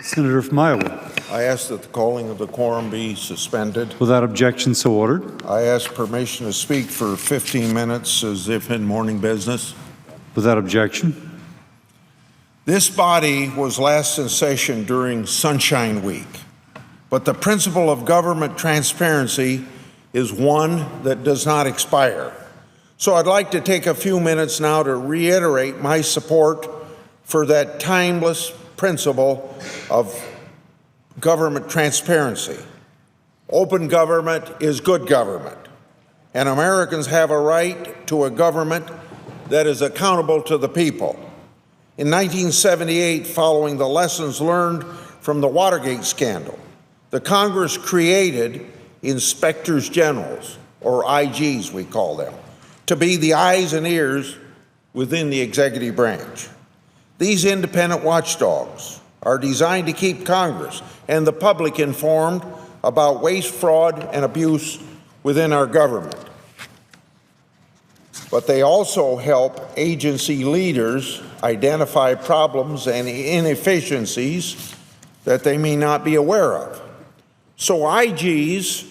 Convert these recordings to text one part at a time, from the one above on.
Senator from Iowa. I ask that the calling of the quorum be suspended. Without objection, so ordered. I ask permission to speak for 15 minutes as if in morning business. Without objection. This body was last in session during Sunshine Week, but the principle of government transparency is one that does not expire. So I'd like to take a few minutes now to reiterate my support for that timeless principle of government transparency. Open government is good government, and Americans have a right to a government that is accountable to the people. In 1978, following the lessons learned from the Watergate scandal, the Congress created inspectors generals, or IGs we call them, to be the eyes and ears within the executive branch. These independent watchdogs are designed to keep Congress and the public informed about waste, fraud, and abuse within our government. But they also help agency leaders identify problems and inefficiencies that they may not be aware of. So IGs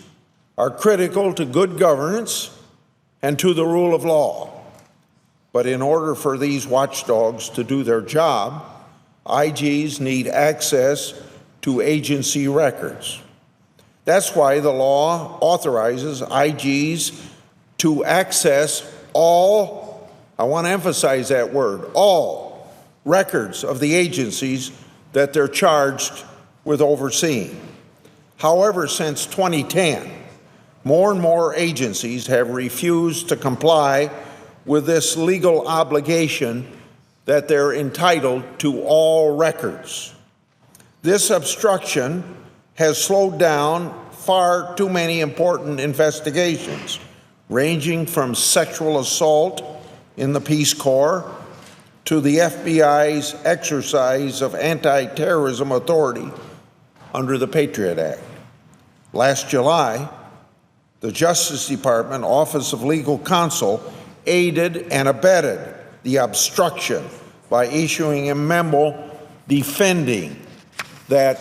are critical to good governance and to the rule of law. But in order for these watchdogs to do their job, IGs need access to agency records. That's why the law authorizes IGs to access all, I want to emphasize that word, all records of the agencies that they're charged with overseeing. However, since 2010, more and more agencies have refused to comply with this legal obligation that they're entitled to all records. This obstruction has slowed down far too many important investigations, ranging from sexual assault in the Peace Corps to the FBI's exercise of anti-terrorism authority under the Patriot Act. Last July, the Justice Department Office of Legal Counsel aided and abetted the obstruction by issuing a memo defending that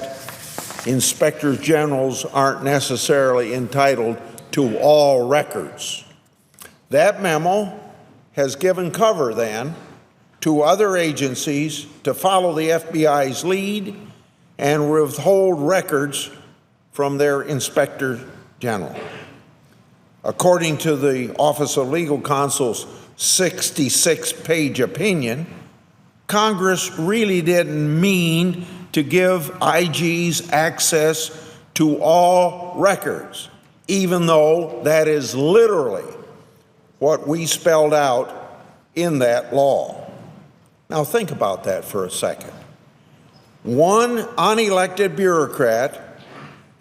inspectors generals aren't necessarily entitled to all records. That memo has given cover then to other agencies to follow the FBI's lead and withhold records from their inspector general. According to the Office of Legal Counsel's 66-page opinion, Congress really didn't mean to give IGs access to all records, even though that is literally what we spelled out in that law. Now think about that for a second. One unelected bureaucrat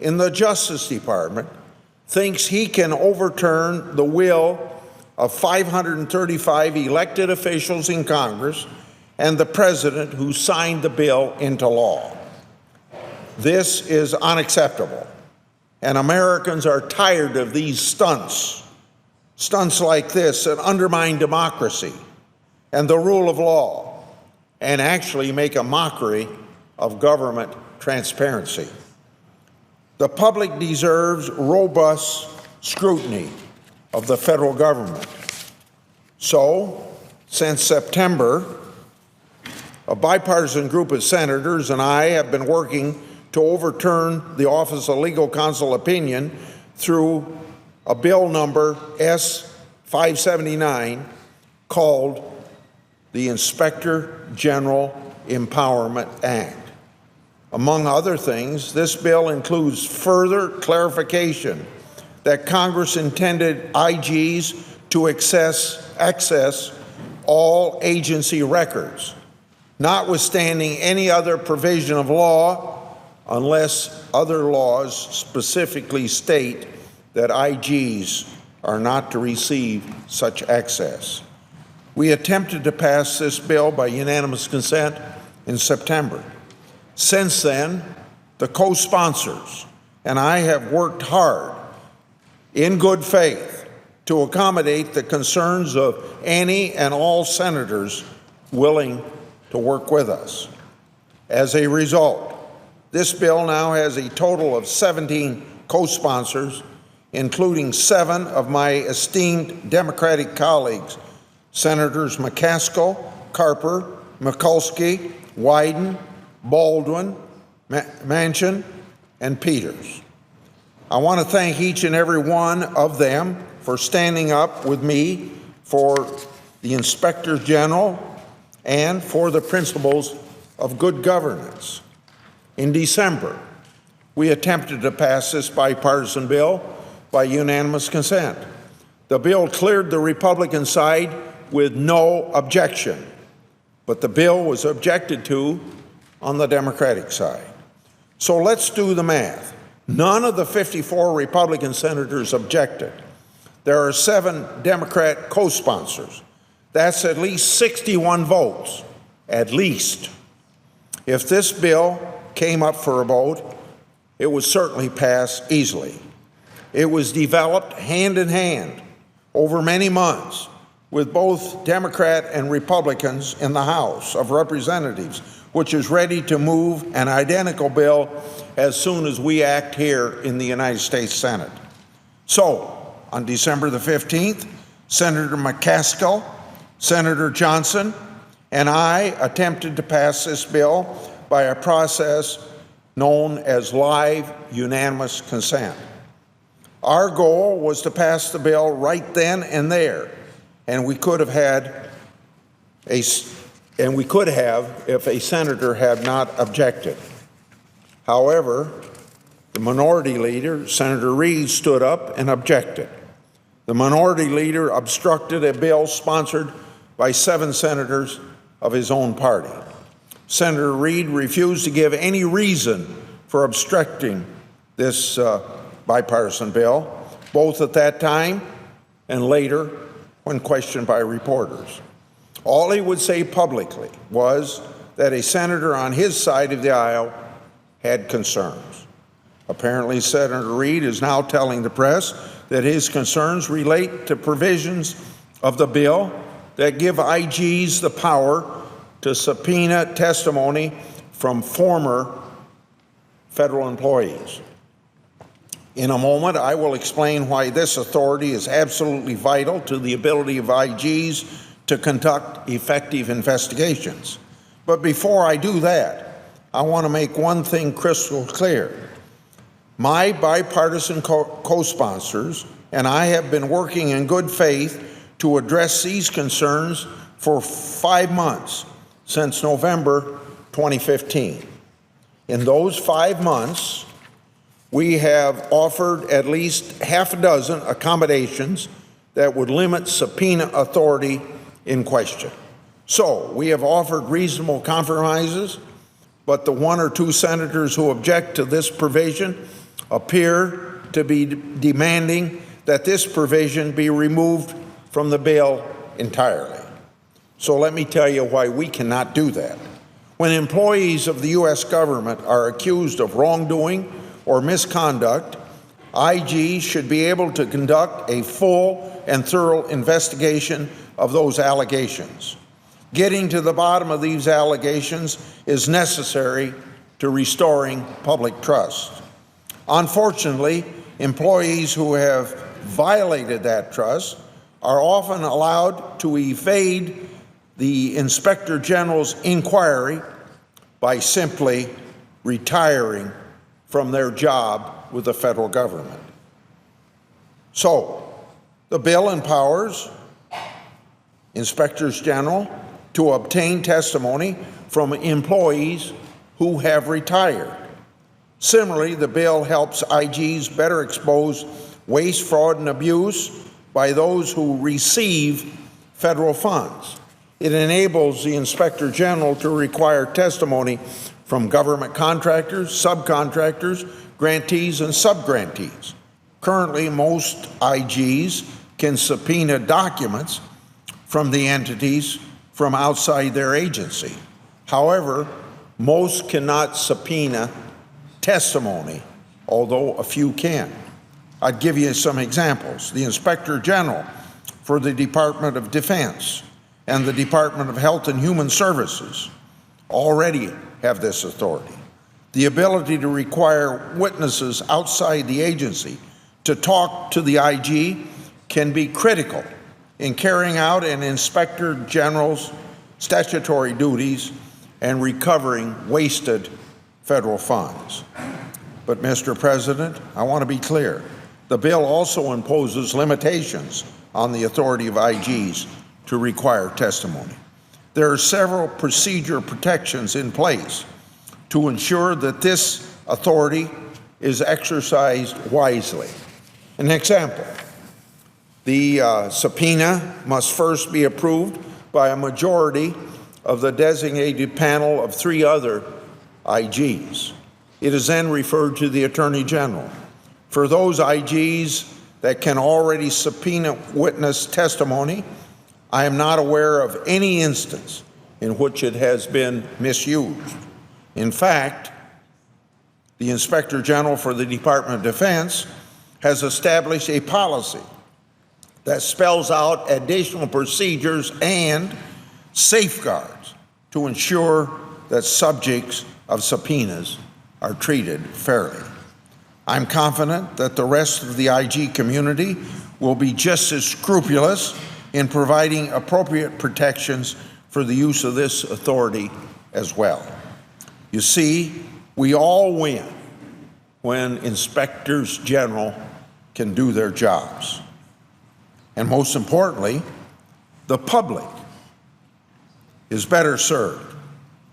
in the Justice Department thinks he can overturn the will of 535 elected officials in Congress and the president who signed the bill into law. This is unacceptable, and Americans are tired of these stunts like this that undermine democracy and the rule of law and actually make a mockery of government transparency. The public deserves robust scrutiny of the federal government. So, since September, a bipartisan group of senators and I have been working to overturn the Office of Legal Counsel opinion through a bill number S.579 called the Inspector General Empowerment Act. Among other things, this bill includes further clarification that Congress intended IGs to access all agency records, notwithstanding any other provision of law, unless other laws specifically state that IGs are not to receive such access. We attempted to pass this bill by unanimous consent in September. Since then, the co-sponsors and I have worked hard in good faith to accommodate the concerns of any and all senators willing to work with us. As a result, This bill now has a total of 17 co-sponsors, including 7 of my esteemed Democratic colleagues, Senators McCaskill, Carper, Mikulski, Wyden, Baldwin, Manchin, and Peters. I want to thank each and every one of them for standing up with me for the Inspector General and for the principles of good governance. In December, we attempted to pass this bipartisan bill by unanimous consent. The bill cleared the Republican side with no objection, but the bill was objected to on the Democratic side. So let's do the math. None of the 54 Republican senators objected. There are 7 Democrat co-sponsors. That's at least 61 votes, at least. If this bill came up for a vote, it would certainly pass easily. It was developed hand in hand over many months with both Democrat and Republicans in the House of Representatives, which is ready to move an identical bill as soon as we act here in the United States Senate. So, on December the 15th, Senator McCaskill, Senator Johnson, and I attempted to pass this bill by a process known as live unanimous consent. Our goal was to pass the bill right then and there, and we could have if a senator had not objected. However, the minority leader, Senator Reid, stood up and objected. The minority leader obstructed a bill sponsored by 7 senators of his own party. Senator Reid refused to give any reason for obstructing this bipartisan bill, both at that time and later when questioned by reporters. All he would say publicly was that a senator on his side of the aisle had concerns. Apparently, Senator Reid is now telling the press that his concerns relate to provisions of the bill that give IGs the power to subpoena testimony from former federal employees. In a moment, I will explain why this authority is absolutely vital to the ability of IGs to conduct effective investigations. But before I do that, I want to make one thing crystal clear. My bipartisan co-sponsors and I have been working in good faith to address these concerns for 5 months, since November 2015. In those 5 months, we have offered at least half a dozen accommodations that would limit subpoena authority in question. So we have offered reasonable compromises, but the 1 or 2 senators who object to this provision appear to be demanding that this provision be removed from the bill entirely. So let me tell you why we cannot do that. When employees of the U.S. government are accused of wrongdoing or misconduct, IG should be able to conduct a full and thorough investigation of those allegations. Getting to the bottom of these allegations is necessary to restoring public trust. Unfortunately, employees who have violated that trust are often allowed to evade the Inspector General's inquiry by simply retiring from their job with the federal government. So, the bill empowers inspectors general to obtain testimony from employees who have retired. Similarly, the bill helps IGs better expose waste, fraud, and abuse by those who receive federal funds. It enables the Inspector General to require testimony from government contractors, subcontractors, grantees, and subgrantees. Currently, most IGs can subpoena documents from the entities from outside their agency. However, most cannot subpoena testimony, although a few can. I'd give you some examples. The Inspector General for the Department of Defense and the Department of Health and Human Services already have this authority. The ability to require witnesses outside the agency to talk to the IG can be critical in carrying out an Inspector General's statutory duties and recovering wasted federal funds. But, Mr. President, I want to be clear. The bill also imposes limitations on the authority of IGs to require testimony. There are several procedure protections in place to ensure that this authority is exercised wisely. An example, the subpoena must first be approved by a majority of the designated panel of 3 other IGs. It is then referred to the Attorney General. For those IGs that can already subpoena witness testimony, I am not aware of any instance in which it has been misused. In fact, the Inspector General for the Department of Defense has established a policy that spells out additional procedures and safeguards to ensure that subjects of subpoenas are treated fairly. I'm confident that the rest of the IG community will be just as scrupulous in providing appropriate protections for the use of this authority as well. You see, we all win when inspectors general can do their jobs. And most importantly, the public is better served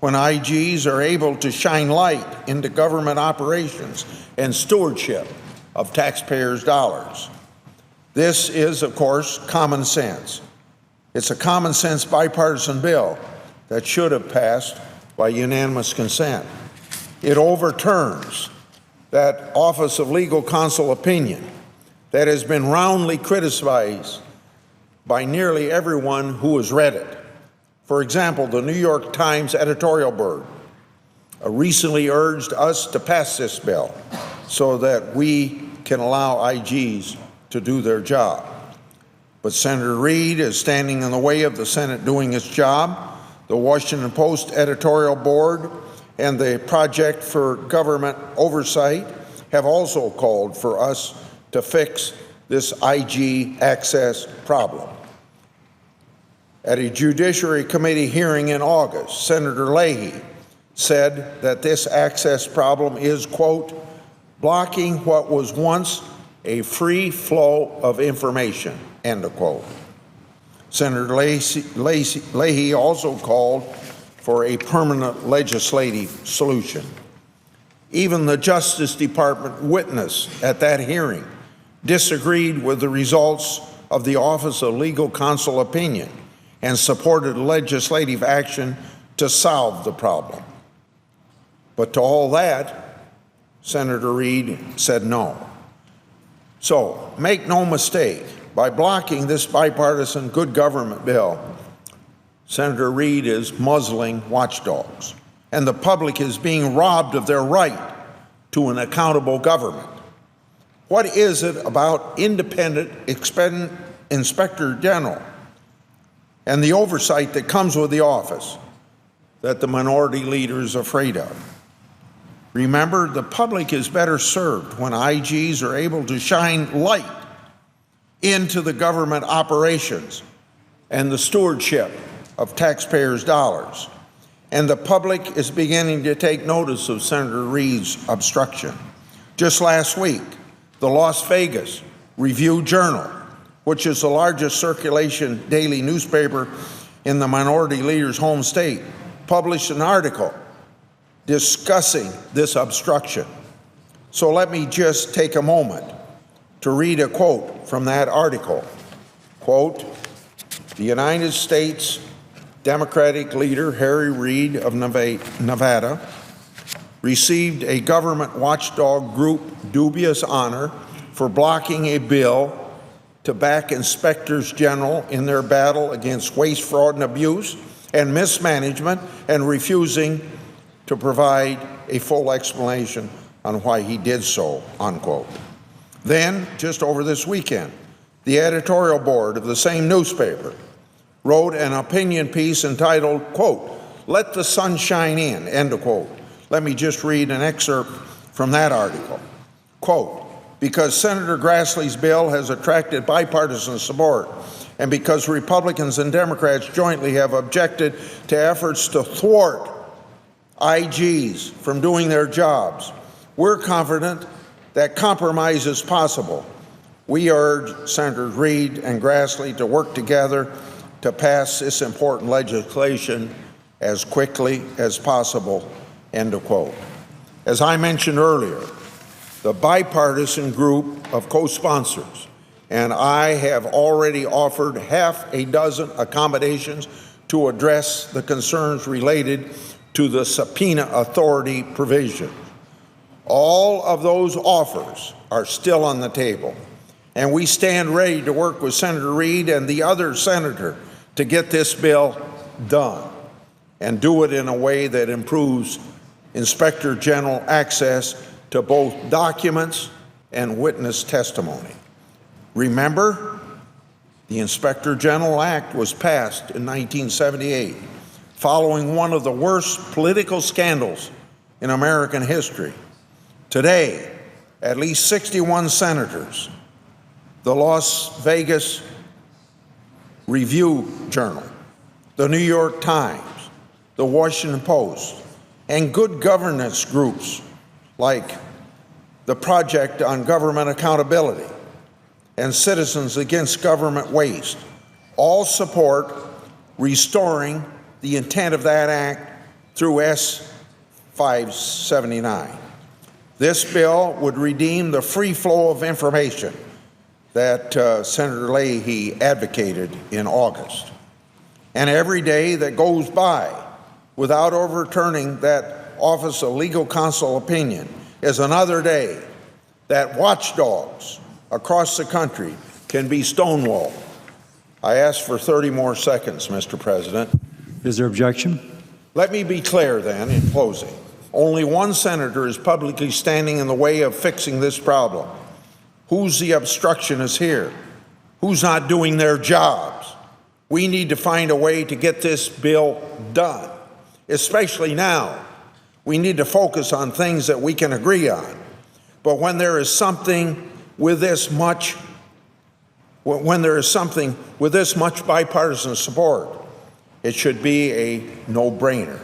when IGs are able to shine light into government operations and stewardship of taxpayers' dollars. This is, of course, common sense. It's a common sense bipartisan bill that should have passed by unanimous consent. It overturns that Office of Legal Counsel opinion that has been roundly criticized by nearly everyone who has read it. For example, the New York Times editorial board recently urged us to pass this bill so that we can allow IGs to do their job. But Senator Reid is standing in the way of the Senate doing its job. The Washington Post editorial board and the Project for Government Oversight have also called for us to fix this IG access problem. At a Judiciary Committee hearing in August, Senator Leahy said that this access problem is, quote, blocking what was once a free flow of information, end of quote. Senator Leahy also called for a permanent legislative solution. Even the Justice Department witness at that hearing disagreed with the results of the Office of Legal Counsel opinion and supported legislative action to solve the problem. But to all that, Senator Reid said no. So make no mistake, by blocking this bipartisan good government bill, Senator Reid is muzzling watchdogs, and the public is being robbed of their right to an accountable government. What is it about independent Inspector General and the oversight that comes with the office that the minority leader is afraid of? Remember, the public is better served when IGs are able to shine light into the government operations and the stewardship of taxpayers' dollars. And the public is beginning to take notice of Senator Reid's obstruction. Just last week, the Las Vegas Review-Journal, which is the largest circulation daily newspaper in the minority leader's home state, published an article discussing this obstruction. So let me just take a moment to read a quote from that article. Quote, the United States Democratic leader Harry Reid of Nevada received a government watchdog group dubious honor for blocking a bill to back inspectors general in their battle against waste, fraud, and abuse and mismanagement, and refusing to provide a full explanation on why he did so, unquote. Then, just over this weekend, the editorial board of the same newspaper wrote an opinion piece entitled, quote, let the sun shine in, end of quote. Let me just read an excerpt from that article. Quote, because Senator Grassley's bill has attracted bipartisan support, and because Republicans and Democrats jointly have objected to efforts to thwart IGs from doing their jobs, we're confident that compromise is possible. We urge Senators Reid and Grassley to work together to pass this important legislation as quickly as possible, end of quote. As I mentioned earlier, the bipartisan group of co-sponsors and I have already offered half a dozen accommodations to address the concerns related to the subpoena authority provision. All of those offers are still on the table, and we stand ready to work with Senator Reid and the other senator to get this bill done and do it in a way that improves Inspector General access to both documents and witness testimony. Remember, the Inspector General Act was passed in 1978, following one of the worst political scandals in American history. Today, at least 61 senators, the Las Vegas Review Journal, the New York Times, the Washington Post, and good governance groups like the Project on Government Accountability and Citizens Against Government Waste all support restoring the intent of that act through S.579. This bill would redeem the free flow of information that Senator Leahy advocated in August. And every day that goes by without overturning that Office of Legal Counsel opinion is another day that watchdogs across the country can be stonewalled. I ask for 30 more seconds, Mr. President. Is there objection? Let me be clear then, in closing. Only one senator is publicly standing in the way of fixing this problem. Who's the obstructionist here? Who's not doing their jobs? We need to find a way to get this bill done, especially now. We need to focus on things that we can agree on. But when there is something with this much bipartisan support, it should be a no-brainer.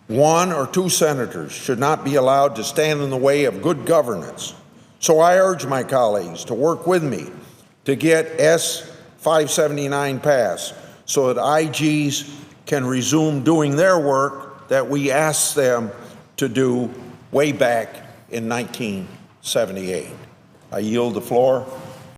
One or two senators should not be allowed to stand in the way of good governance. So I urge my colleagues to work with me to get S.579 passed so that IGs can resume doing their work that we asked them to do way back in 1978. I yield the floor.